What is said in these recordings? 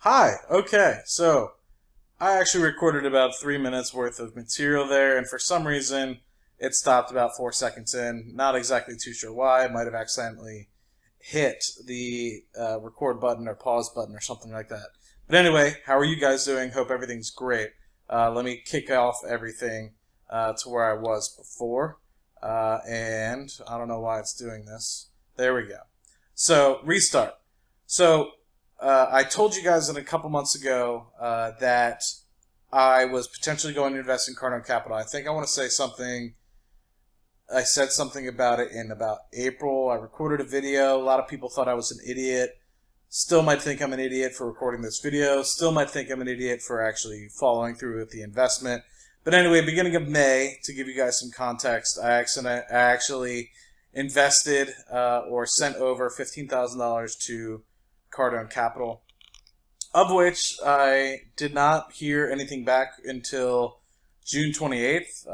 Hi, okay, so I actually recorded about 3 minutes worth of material there, and for some reason it stopped about 4 seconds in. Not exactly too sure why. I might have accidentally hit the record button or pause button or something like that. But anyway, how are you guys doing? Hope everything's great. Let me kick off everything to where I was before, and I don't know why it's doing this. There we go. So, restart. So, I told you guys a couple months ago that I was potentially going to invest in Cardone Capital. I think I want to say something. I said something about it in about April. I recorded a video. A lot of people thought I was an idiot. Still might think I'm an idiot for recording this video. Still might think I'm an idiot for actually following through with the investment. But anyway, beginning of May, to give you guys some context, I actually invested or sent over $15,000 to Cardone Capital, of which I did not hear anything back until June 28th,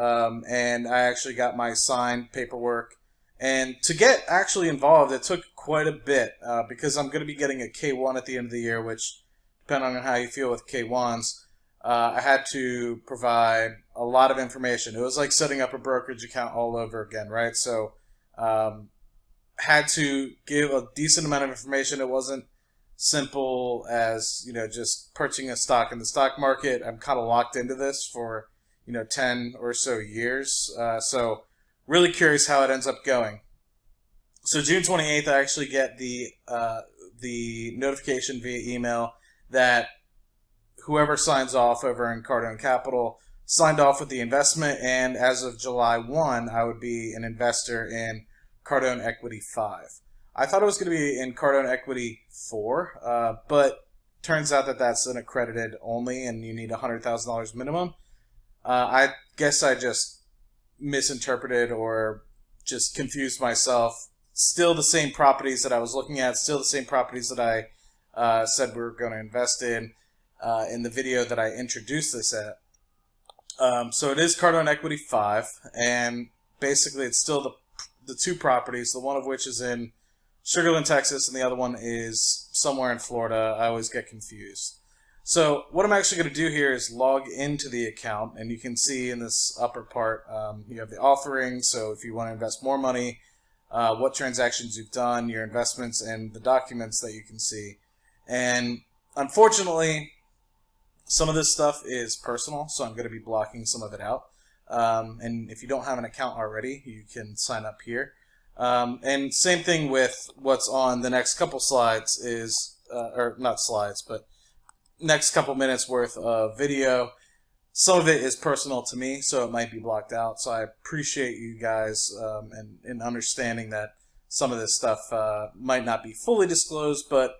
and I actually got my signed paperwork. And to get actually involved, it took quite a bit because I'm going to be getting a K1 at the end of the year, which, depending on how you feel with K1s, I had to provide a lot of information. It was like setting up a brokerage account all over again, right? So, had to give a decent amount of information. It wasn't simple as just purchasing a stock in the stock market. I'm kind of locked into this for 10 or so years, so really curious how it ends up going. So June 28th, I actually get the notification via email that whoever signs off over in Cardone Capital signed off with the investment, and as of July 1, I would be an investor in Cardone Equity 5. I thought it was going to be in Cardone Equity 4, but turns out that that's an accredited only, and you need $100,000 minimum. I guess I just misinterpreted or just confused myself. Still the same properties that I was looking at, still the same properties that I said we were going to invest in the video that I introduced this at. So it is Cardone Equity 5, and basically it's still the two properties, the one of which is in Sugar Land, Texas, and the other one is somewhere in Florida. I always get confused. So what I'm actually going to do here is log into the account, and you can see in this upper part, you have the offering. So if you want to invest more money, what transactions you've done, your investments, and the documents that you can see. And unfortunately, some of this stuff is personal, so I'm going to be blocking some of it out. And if you don't have an account already, you can sign up here. And same thing with what's on the next couple slides is, or not slides, but next couple minutes worth of video. Some of it is personal to me, so it might be blocked out. So I appreciate you guys and understanding that some of this stuff might not be fully disclosed, but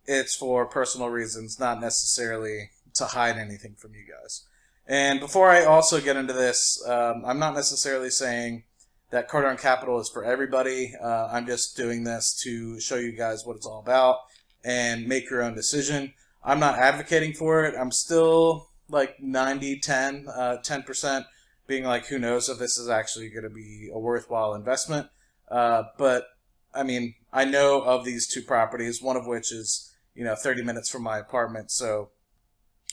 it's for personal reasons, not necessarily to hide anything from you guys. And before I also get into this, I'm not necessarily saying that Cardone Capital is for everybody. I'm just doing this to show you guys what it's all about and make your own decision. I'm not advocating for it. I'm still like 90-10, 10% being like, who knows if this is actually going to be a worthwhile investment. But, I mean, I know of these two properties, one of which is, 30 minutes from my apartment. So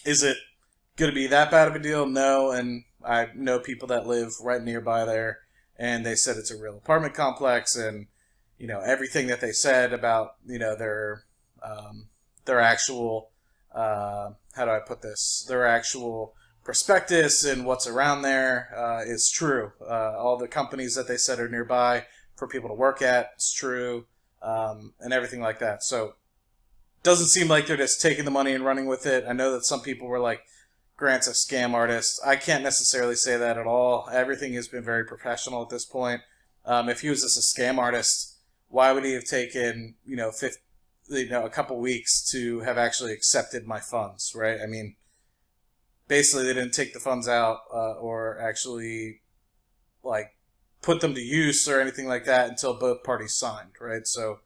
is it going to be that bad of a deal? No, and I know people that live right nearby there, and they said it's a real apartment complex, and everything that they said about their actual how do I put this? Their actual prospectus and what's around there is true. All the companies that they said are nearby for people to work at is true, and everything like that. So doesn't seem like they're just taking the money and running with it. I know that some people were like, Grant's a scam artist. I can't necessarily say that at all. Everything has been very professional at this point. If he was just a scam artist, why would he have taken, a couple weeks to have actually accepted my funds, right? I mean, basically they didn't take the funds out or actually like put them to use or anything like that until both parties signed, right? So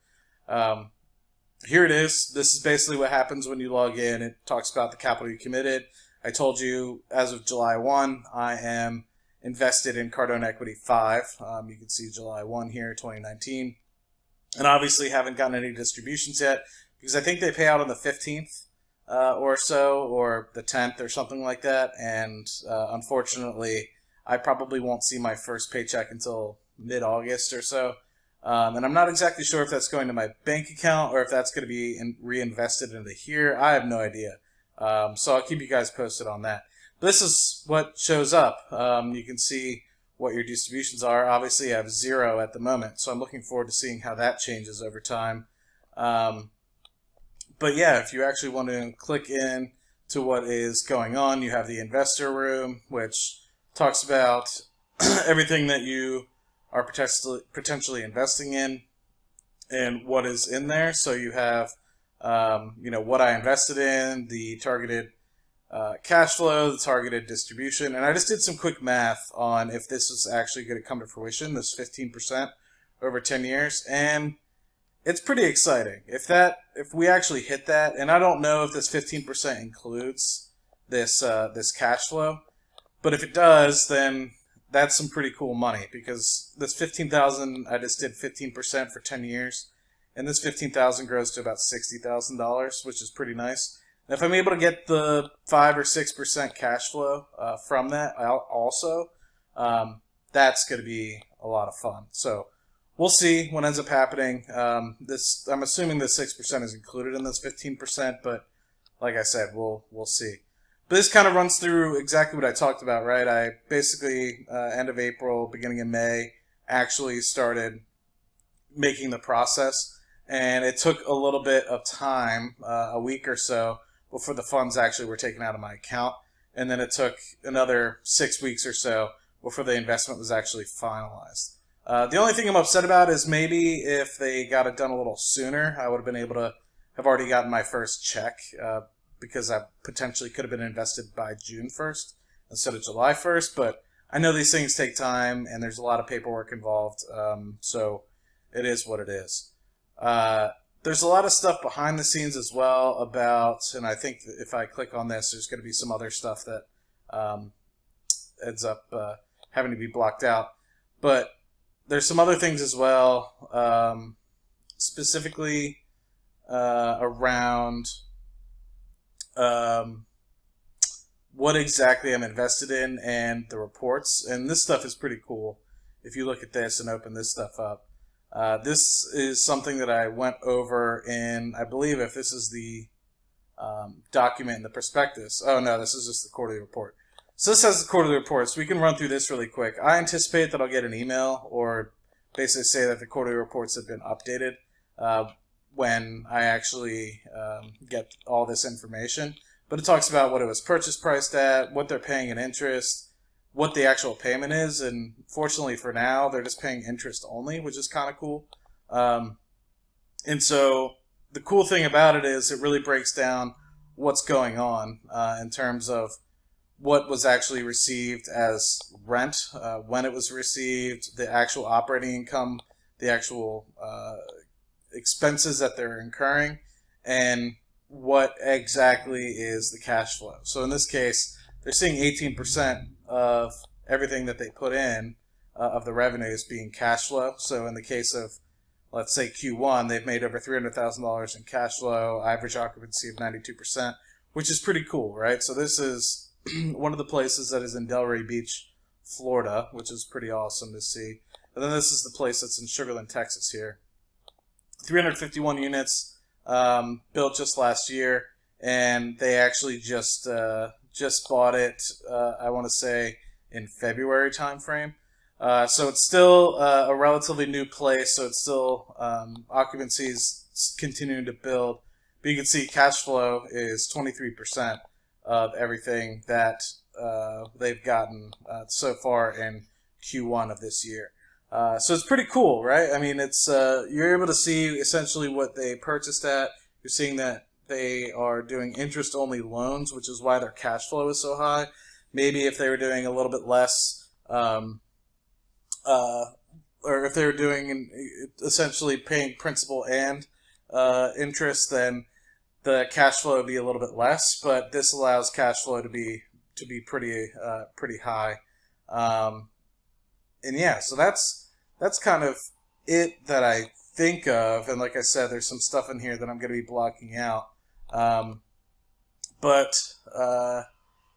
here it is. This is basically what happens when you log in. It talks about the capital you committed. I told you as of July 1, I am invested in Cardone Equity 5. You can see July 1 here, 2019. And obviously haven't gotten any distributions yet because I think they pay out on the 15th. or so, or the 10th or something like that. And unfortunately, I probably won't see my first paycheck until mid-August or so. And I'm not exactly sure if that's going to my bank account or if that's going to be reinvested into here. I have no idea. So I'll keep you guys posted on that. This is what shows up. You can see what your distributions are. Obviously, I have 0 at the moment, so I'm looking forward to seeing how that changes over time. But yeah, if you actually want to click in to what is going on, you have the investor room, which talks about everything that you are potentially investing in and what is in there. So you have, what I invested in, the targeted cash flow, the targeted distribution, and I just did some quick math on if this is actually going to come to fruition, this 15% over 10 years, and it's pretty exciting. If we actually hit that, and I don't know if this 15% includes this cash flow, but if it does, then that's some pretty cool money, because this 15,000, I just did 15% for 10 years, and this 15,000 grows to about $60,000, which is pretty nice. And if I'm able to get the 5 or 6% cash flow from that, that's going to be a lot of fun. So we'll see what ends up happening. I'm assuming the 6% is included in this 15%, but like I said, we'll see. But this kind of runs through exactly what I talked about, right? I basically, end of April, beginning of May, actually started making the process. And it took a little bit of time, a week or so, before the funds actually were taken out of my account. And then it took another 6 weeks or so before the investment was actually finalized. The only thing I'm upset about is maybe if they got it done a little sooner, I would have been able to have already gotten my first check, because I potentially could have been invested by June 1st instead of July 1st. But I know these things take time, and there's a lot of paperwork involved, so it is what it is. There's a lot of stuff behind the scenes as well about, and I think that if I click on this, there's going to be some other stuff that ends up having to be blocked out. But there's some other things as well, specifically around what exactly I'm invested in and the reports. And this stuff is pretty cool. If you look at this and open this stuff up, this is something that I went over in, I believe if this is the document in the prospectus. Oh no, this is just the quarterly report. So this has the quarterly report, so we can run through this really quick. I anticipate that I'll get an email or basically say that the quarterly reports have been updated when I actually get all this information. But it talks about what it was purchase priced at, what they're paying in interest, what the actual payment is, and fortunately for now, they're just paying interest only, which is kind of cool. And so the cool thing about it is it really breaks down what's going on in terms of what was actually received as rent, when it was received, the actual operating income, the actual expenses that they're incurring, and what exactly is the cash flow. So in this case, they're seeing 18% of everything that they put in of the revenues being cash flow. So in the case of, let's say Q1, they've made over $300,000 in cash flow, average occupancy of 92%, which is pretty cool, right? So this is one of the places that is in Delray Beach, Florida, which is pretty awesome to see. And then this is the place that's in Sugar Land, Texas here. 351 units, built just last year, and they actually just bought it, I want to say, in February timeframe. So it's still a relatively new place, so it's still occupancy is continuing to build. But you can see cash flow is 23% of everything that they've gotten so far in Q1 of this year. So it's pretty cool, right? I mean, it's you're able to see essentially what they purchased at. You're seeing that they are doing interest-only loans, which is why their cash flow is so high. Maybe if they were doing a little bit less, or if they were doing essentially paying principal and interest, then the cash flow would be a little bit less. But this allows cash flow to be pretty high. And yeah, so that's kind of it that I think of. And like I said, there's some stuff in here that I'm going to be blocking out. But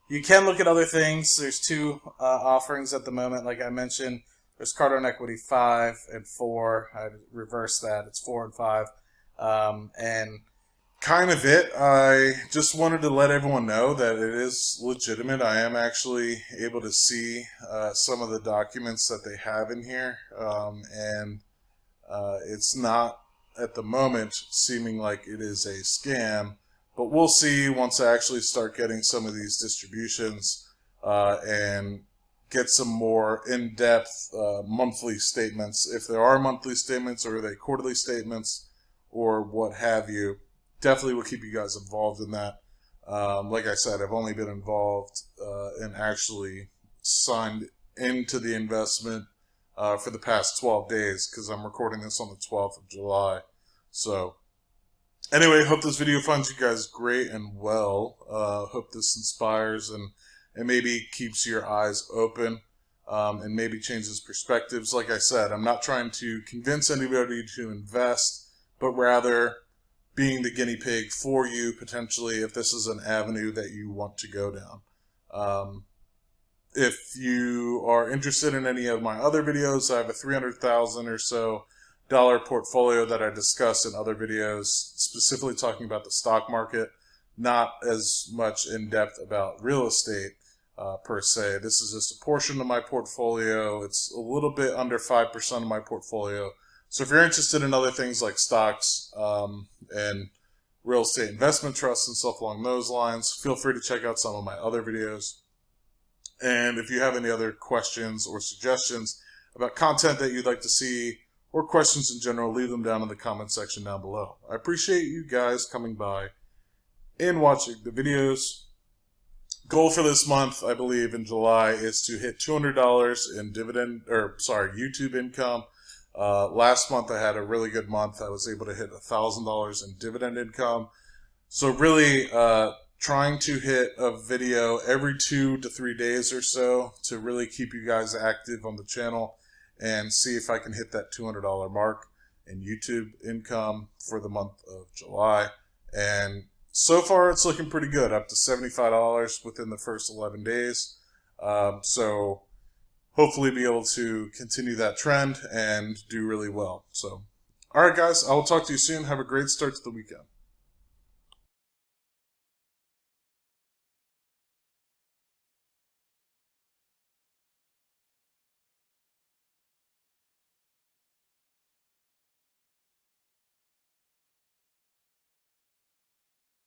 you can look at other things. There's two offerings at the moment, like I mentioned. There's Cardone Equity 5 and 4. I reversed that. It's 4 and 5. And kind of it. I just wanted to let everyone know that it is legitimate. I am actually able to see some of the documents that they have in here. And it's not, at the moment, seeming like it is a scam. But we'll see once I actually start getting some of these distributions and get some more in-depth monthly statements. If there are monthly statements, or are they quarterly statements, or what have you, definitely will keep you guys involved in that. Like I said, I've only been involved and actually signed into the investment for the past 12 days, because I'm recording this on the 12th of July. So anyway, hope this video finds you guys great and well. Hope this inspires and maybe keeps your eyes open and maybe changes perspectives. Like I said, I'm not trying to convince anybody to invest, but rather being the guinea pig for you, potentially, if this is an avenue that you want to go down. If you are interested in any of my other videos, I have a $300,000 or so portfolio that I discussed in other videos, specifically talking about the stock market, not as much in depth about real estate per se. This is just a portion of my portfolio. It's a little bit under 5% of my portfolio. So if you're interested in other things like stocks and real estate investment trusts and stuff along those lines, feel free to check out some of my other videos. And if you have any other questions or suggestions about content that you'd like to see, or questions in general, leave them down in the comment section down below. I appreciate you guys coming by and watching the videos. Goal for this month, I believe, in July, is to hit $200 in YouTube income. Last month I had a really good month. I was able to hit $1,000 in dividend income. So really trying to hit a video every 2 to 3 days or so to really keep you guys active on the channel and see if I can hit that $200 mark in YouTube income for the month of July. And so far it's looking pretty good, up to $75 within the first 11 days. So hopefully be able to continue that trend and do really well. So, all right, guys, I will talk to you soon. Have a great start to the weekend.